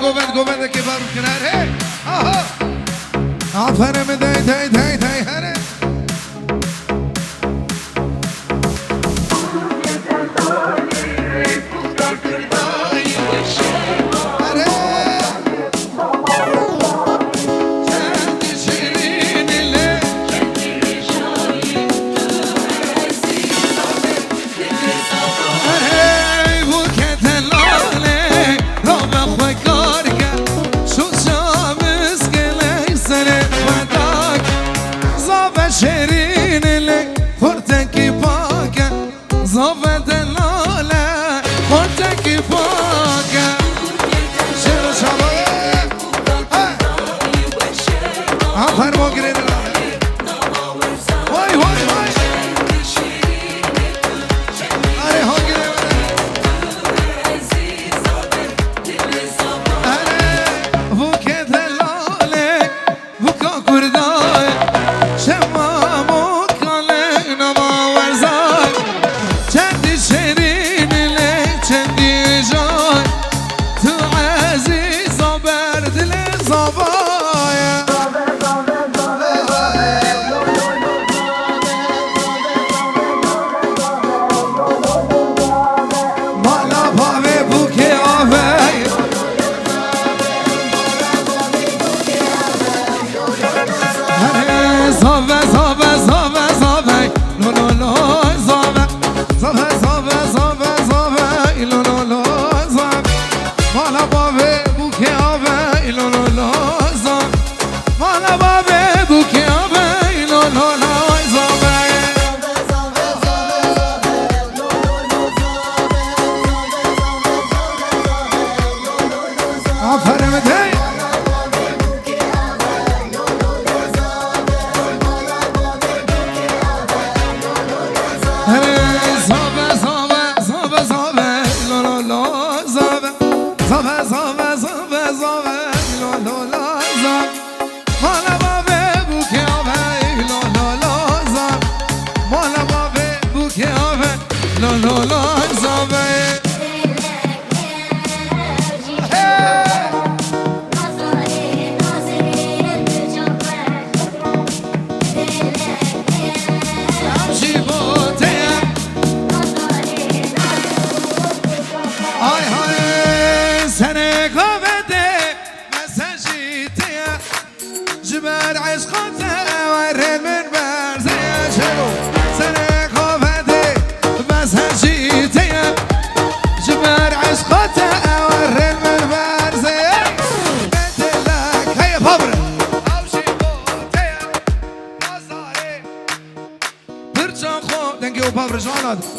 گوبند که بارو کناره آفرم دی هره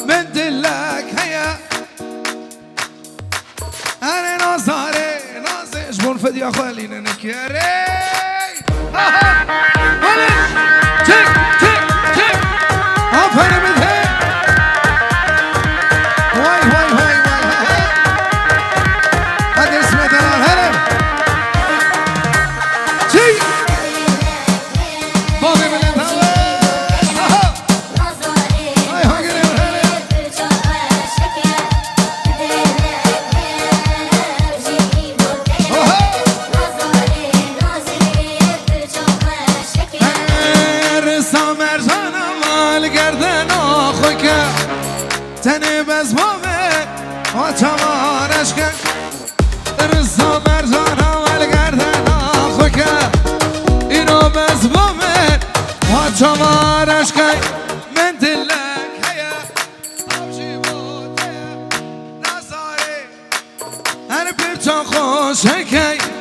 من دلك هيا أنا نازاري نازي جبون فدي أخوالينا نكيري تك تك تك أفهم من هي واي واي واي واي هذا اسمه دلال هرم تي بابي من تنی بز بامه آتمارش کن رزا مرزان اول گردن آخو کن اینو بز بامه آتمارش کن من دلک هیا آبشی بود هیا نزاری هر پیرچان خوشه کی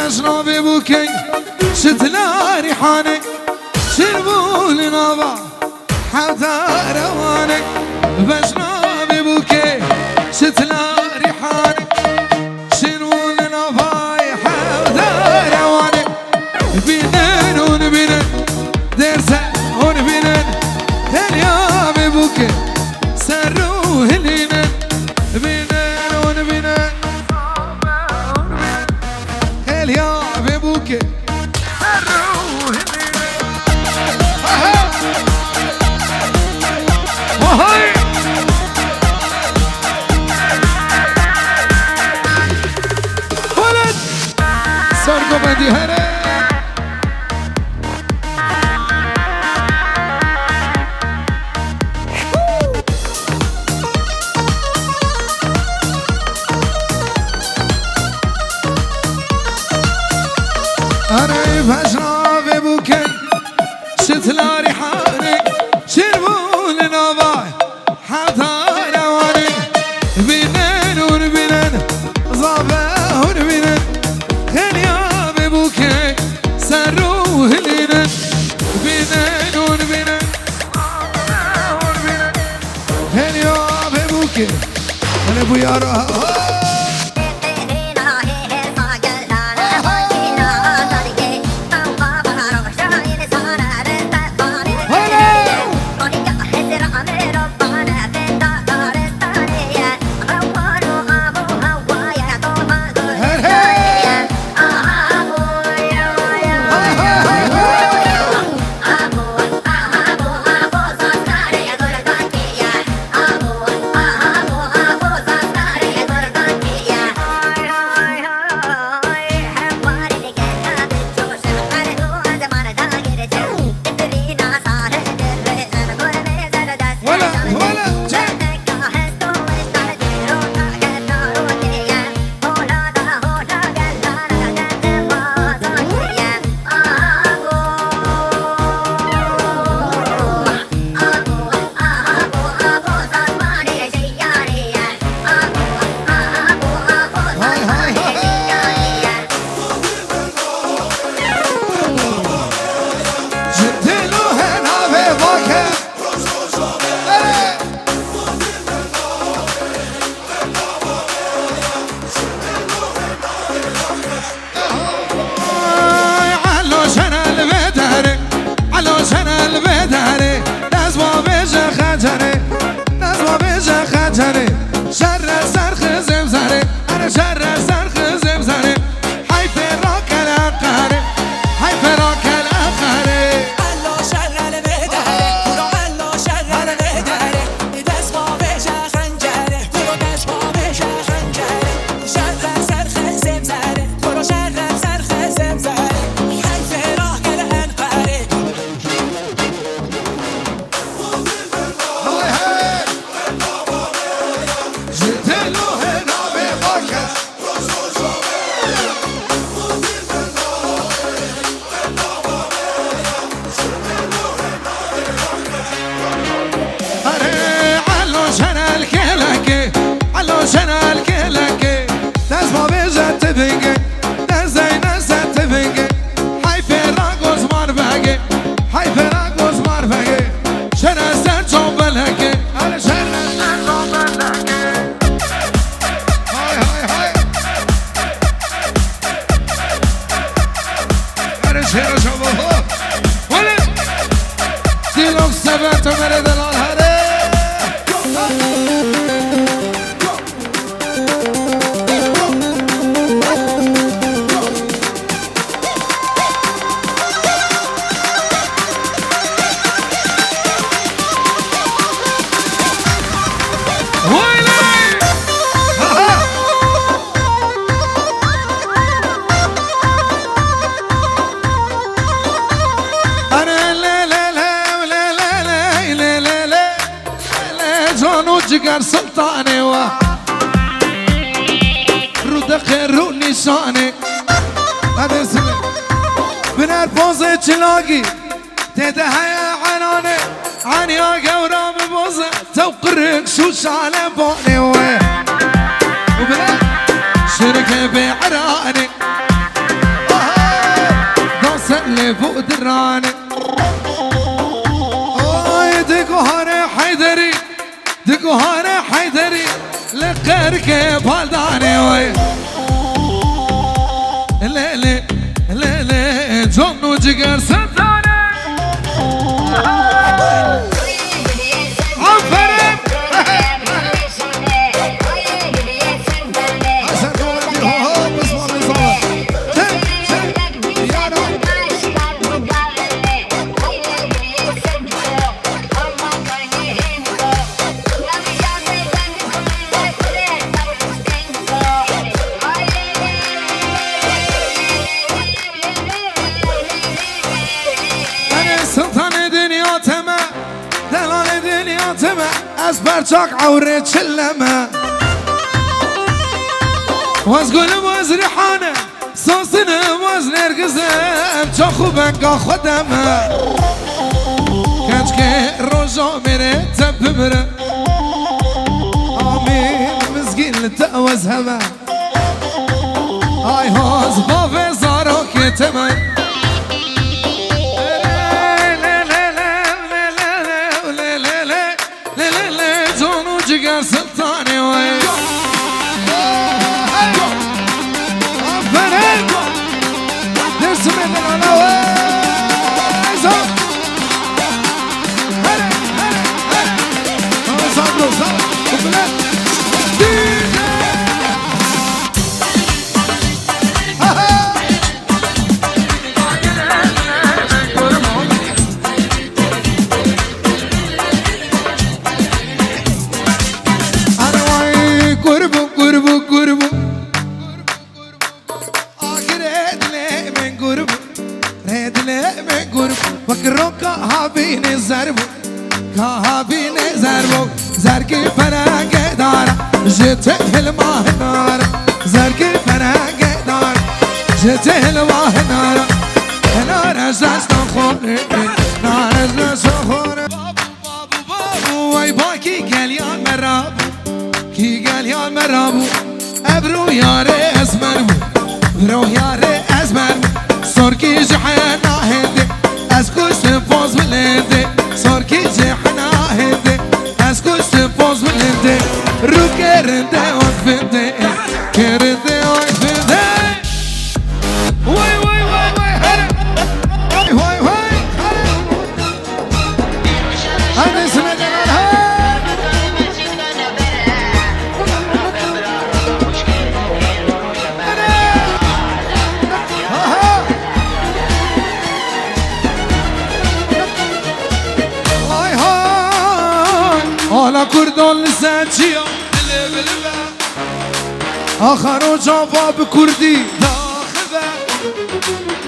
بجنابي بوكي شتلا ريحانك شربول نابا حوتا روانك بجنابي بوكي شتلا ريحانك شربول نابا حوتا روانك بينن بینن اون بینن زابه اون بینن خلیا ببوکه سر رو هلینن بینن اون بینن خلیا ببوکه من بویارا جگر سلطانه و رو دقه رو نشانه هذا اسمه بنار بوزه چلاقي تده هيا عنانه عنيا قورا ببوزه توقرق شو شعله بوني وبنار شركه بعرانه دوسه اللي فوق درانه دقو هاني حيدري دقو هاني حيدري لقركه بالداني وي ليلي ليلي جون وجقر سلطانه عفرم از برچاق عوره چلمه واز گلم واز ریحانه ساسنم واز نرگزم چا خوبنگا خودمه کنج که روزا میره تب بره آمین قال تأوز هما هاي هاز بافي زاروك يتمن جونو جيجار سلطاني وي افرين درس من العلاوة زرقي فرق دار جت الماء نار زرقي فرق دار جت الماء نار نار ازاز تخون نار ازاز تخون بابو وي باكي قليان مراب كي قليان مرابو ابرو ياري اسمرو برو ياري اسمرو صوركي جحنا هندي اسكوش فوز بلندي صوركي جحنا هندي اسكوش فوز بلندي رو كرنده وقفنده كرنده وقفنده واي واي واي واي هلا واي واي هلا اسمه جلالها على كردان لسانچیا دل بلبه آخر و جواب کردی داخبه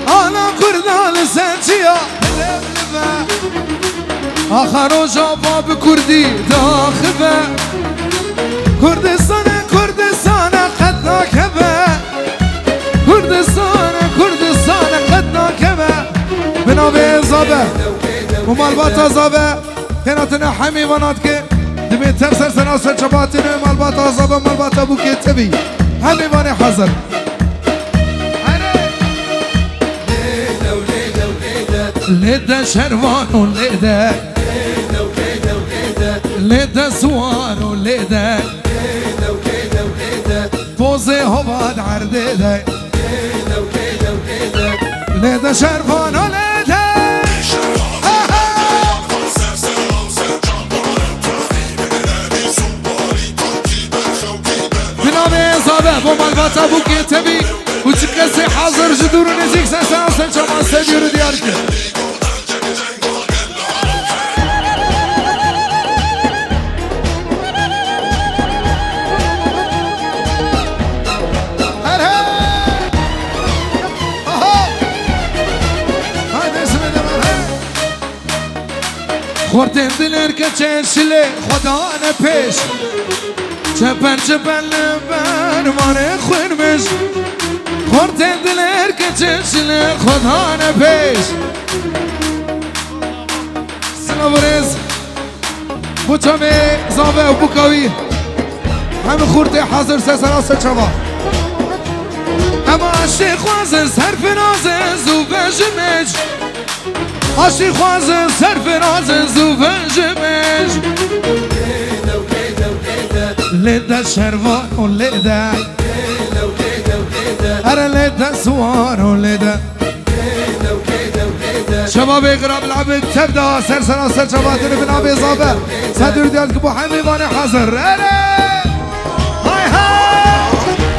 على كردان لسانچیا دل بلبه آخر و جواب کردی داخبه کردستان کردستان قد ناکبه کردستان کردستان قد ناکبه بنابه زابه ومالبات زابه كانتنا حميمانات كي دمي تفسر سناسر شباتنا مالبات عصابة مالبات أبو كي تبي حميماني حضر ليدا شروان وليدا ليدا سوار وليدا فوزي هباد عرديدا ليدا شروان وليدا بو مالبات ابو كي تبي وتكسي حاضر جدور نزيك سنسان سنشمان سبيرو ديارك خورتين دلر كتشلي خدا انا بيش چپن چپن لبن مانه خون مش خورتن دلر که چشل خدا نپیش سلام ورز بوچامه زاوه و بوکاوی همه خورته حاضر سسراسه چوا اما عشق خوازه صرف نازه زوبه جمج عشق خوازه صرف نازه زوبه جمج ليدا شروان وليدا أنا ليدا سوار وليدا شباب اقرب العبد تبدا سلسلة شباب بن ابي صابر صدر ديالك ابو حميد حاضر هاي هاي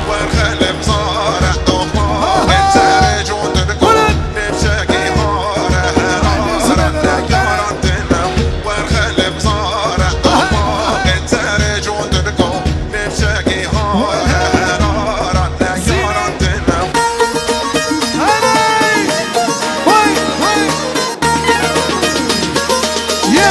وين خلي بصارح طوفان انت رجعت بكل نمشاكي هاره هاره كارنتنا وين خلي بصارح طوفان انت رجعت بكل نمشاكي هاره هاره كارنتنا هاي هاي يا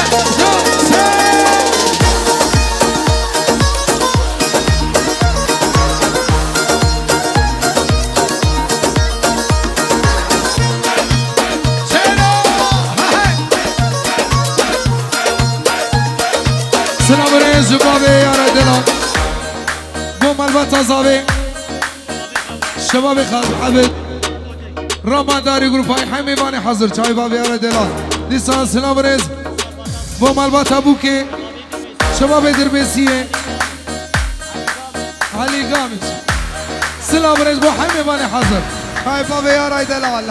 سلام رئيس بابي يا ردنا مالبات زابي شباب خالد عبد رمان داري جروب هاي حمي باني حضر چای بابی آره دلال دیسان سلام رز و مالبات ابوكي شباب دربسیه علي قامش سلام رز بو حمي باني حضر هاي بابي آره دلال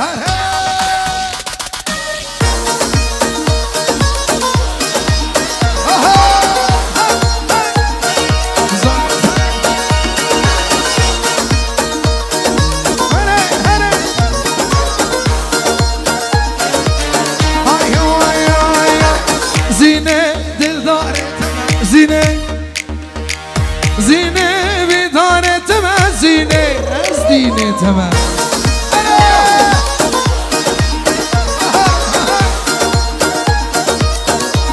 زينة بدانة تمام زينة أزدينة تمام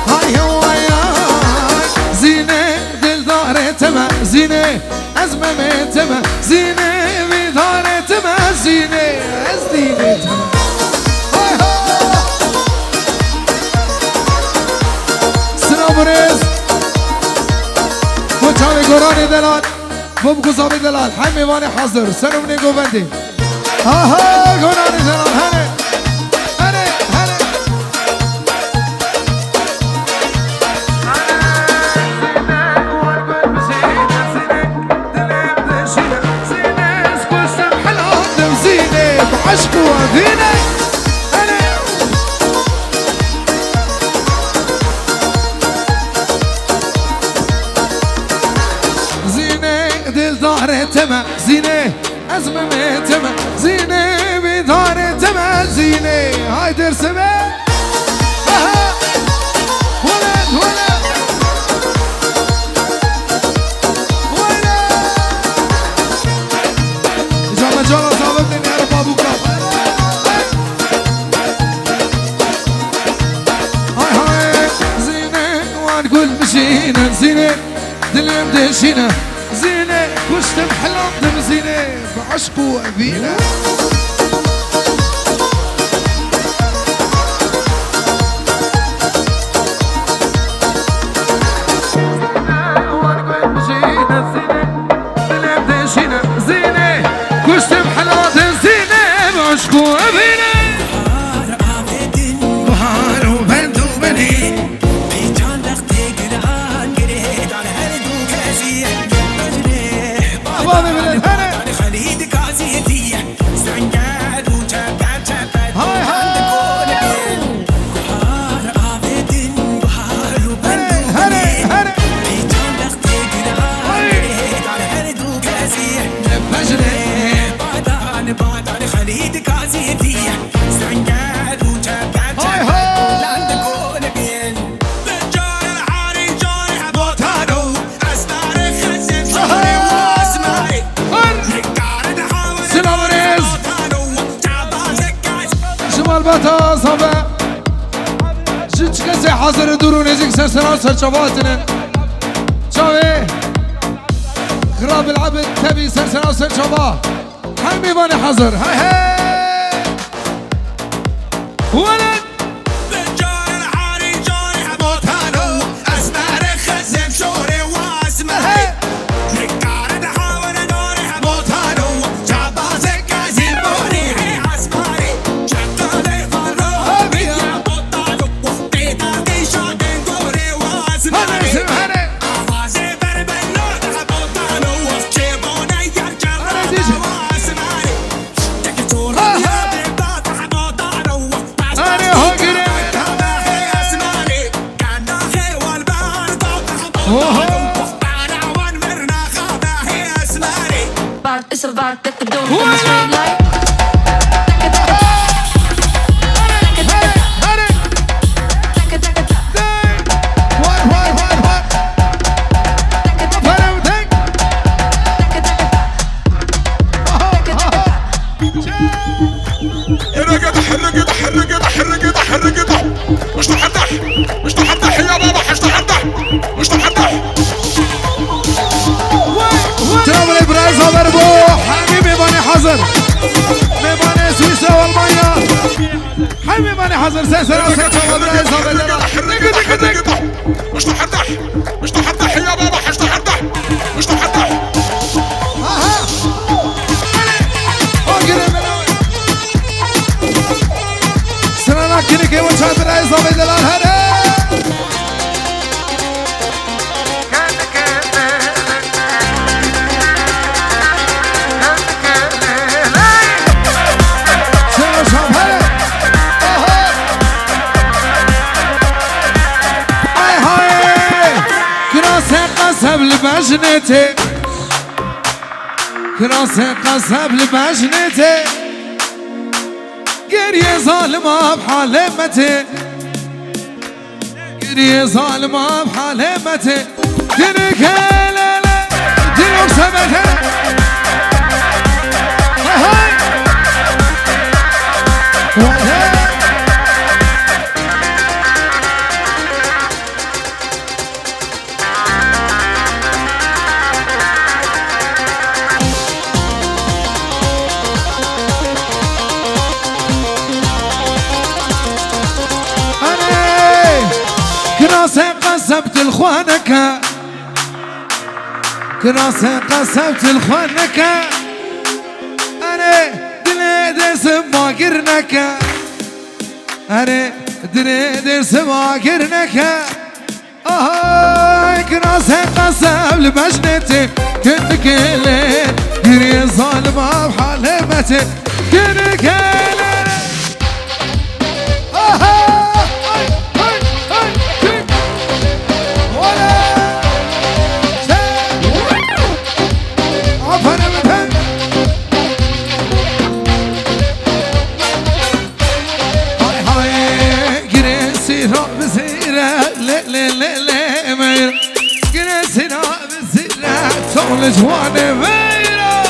هاي هو زينة دلدارة تمام زينة أزمة تمام زينة بدانة تمام زينة أزدينة تمام سلام رز وچاوی گورانی دلال بوب گزابی دلال حمی وانی حاضر سرمونی گوبندی آها گورانی دلال هنه هنه هنه زینه اسکوستم حلاتم زینه بعشق و عذینه تما زينة أزمة تما زينة بدار تما زينة هاي درسمة ولد ولد ولد إجابة جالا صابتني يا رب أبوك هاي هاي زينة ونقول مشينا زينة دلم دشينا زينة وشتم حلام زينة بعشق وأبينا زينة وشتم حلام زينة بعشق وأبينا بحار وبنت وبني البتا صبا جيتش كسي حاضر دورو نزيك سرسنا سرشباتنا شاوي غراب العبد تبي سرسنا سرشبا حمي باني حاضر هاي هاي ولد بجار الحاري جاري حبوتانو اسمار خزم شوري واسمار ركار دحاور دوري حبوتانو جابازك زيبوني هي اسماري It's about that the door in the straight light. مش تحدح مش تحدح يا بابا مش تحدح مش تحدح ترابل ابراز وبربو حبيبي باني حضر ميباني سويسرا والمانيا حبيبي باني حضر سلسلة وسلسلة وبراز مش تحدح مش تحدح يا بابا مش تحدح مش تحدح لمجنتي كراسي قصب لمجنتي قرية ظالمة بحالمتي قرية ظالمة بحالمتي دينك لا لا دينك سمتي كراسي قصبت الخوانك كراسي قصبت الخوانك أنا دليد سماقرنك أنا دليد سماقرنك كراسي قصب لمجنتي كنت كلين قري ظالمة بحالمتي كنت كلين جواني ميرا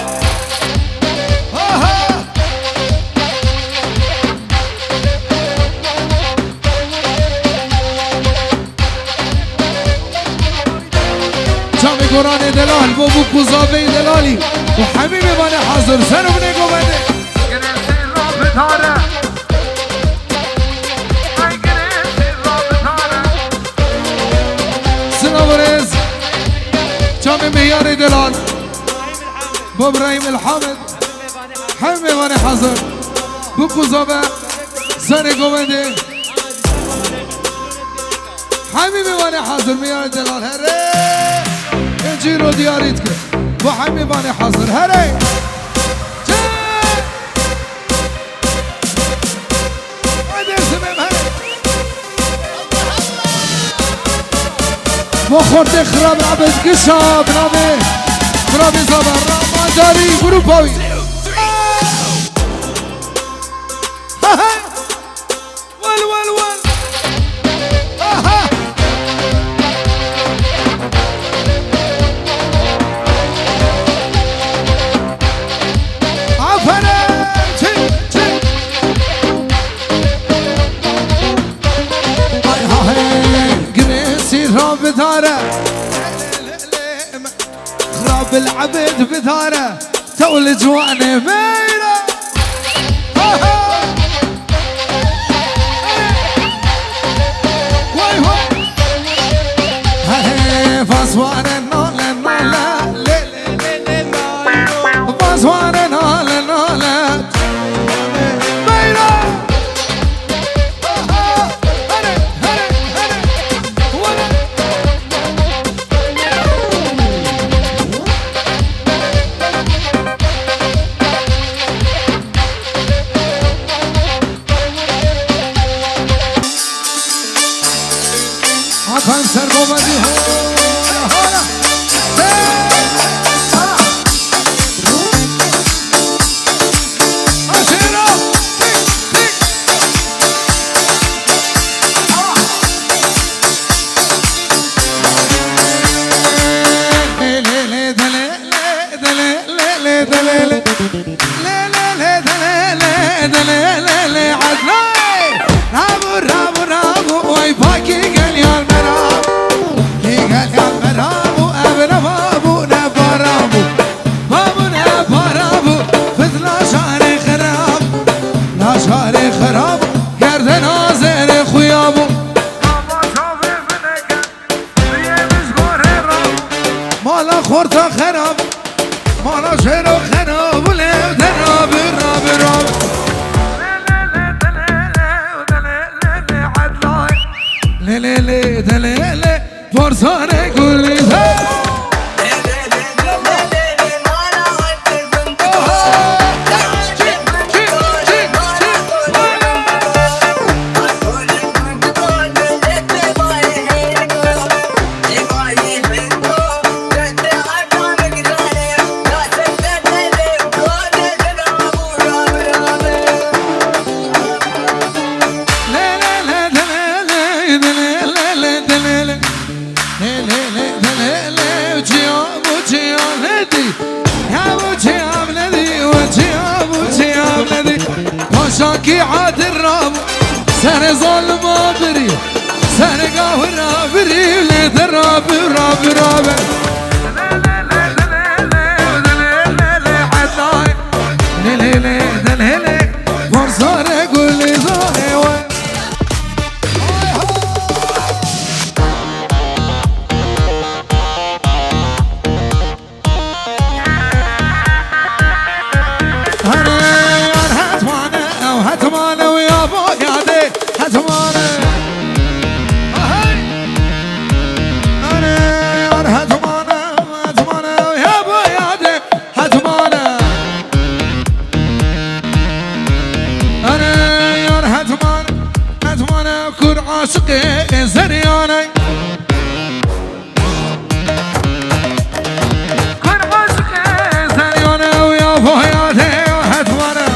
جامي قراني دلال بابو كوزابي دلالي وحبيبي باني حاضر سنو بنيكو بني قريسي رابط هارا قريسي رابط هارا سنو بريز جامي مهياري دلال بو ابراهيم الحامد حمي واني حاضر بو كوزابة سني قومدي حبيبي واني حاضر مهياري دلال هري انجيرو دياريتك بو حمي واني حاضر هري وخورد خراب عبد قشاب برامي زبر رمضاني بروباوي ول عفنا قنيسي راب ثاره خراب العبد بثاره تولد جواني ميرا فاسوان النولا النولا فاسوان النولا النولا ميرا فانسر بومدي هولا أشيرا مالا خورتا خراب مالا شيرو خراب ولا دراب راب راب لا لا لا لا لا لا فرصانة كل ذا ابو تياب ندي وتياب وتياب ندي وشاكي عاد الراب سنة ظلم بري سنة قهوة رابري ليت الراب راب راب فرصار يقول لي زاني وين هتمانة ويا بوقادي هتمانة أنا هتمانة ويا بوقادي هتمانة أنا هتمانة كل عاشقي زرياني كل عاشقي زرياني ويا بوقادي هتمانة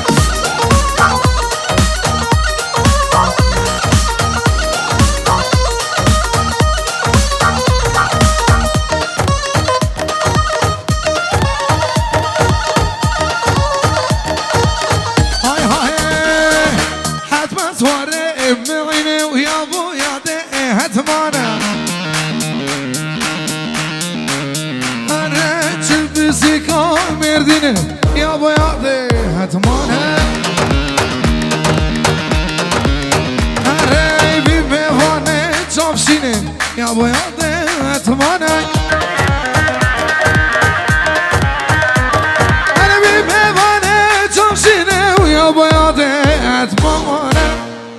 صوري بعيني ويا ابويا دي هتمانة انا تلبسي كامير ديني يا ابويا دي هتمانة انا بيبي فاني تشوفشيني يا ابويا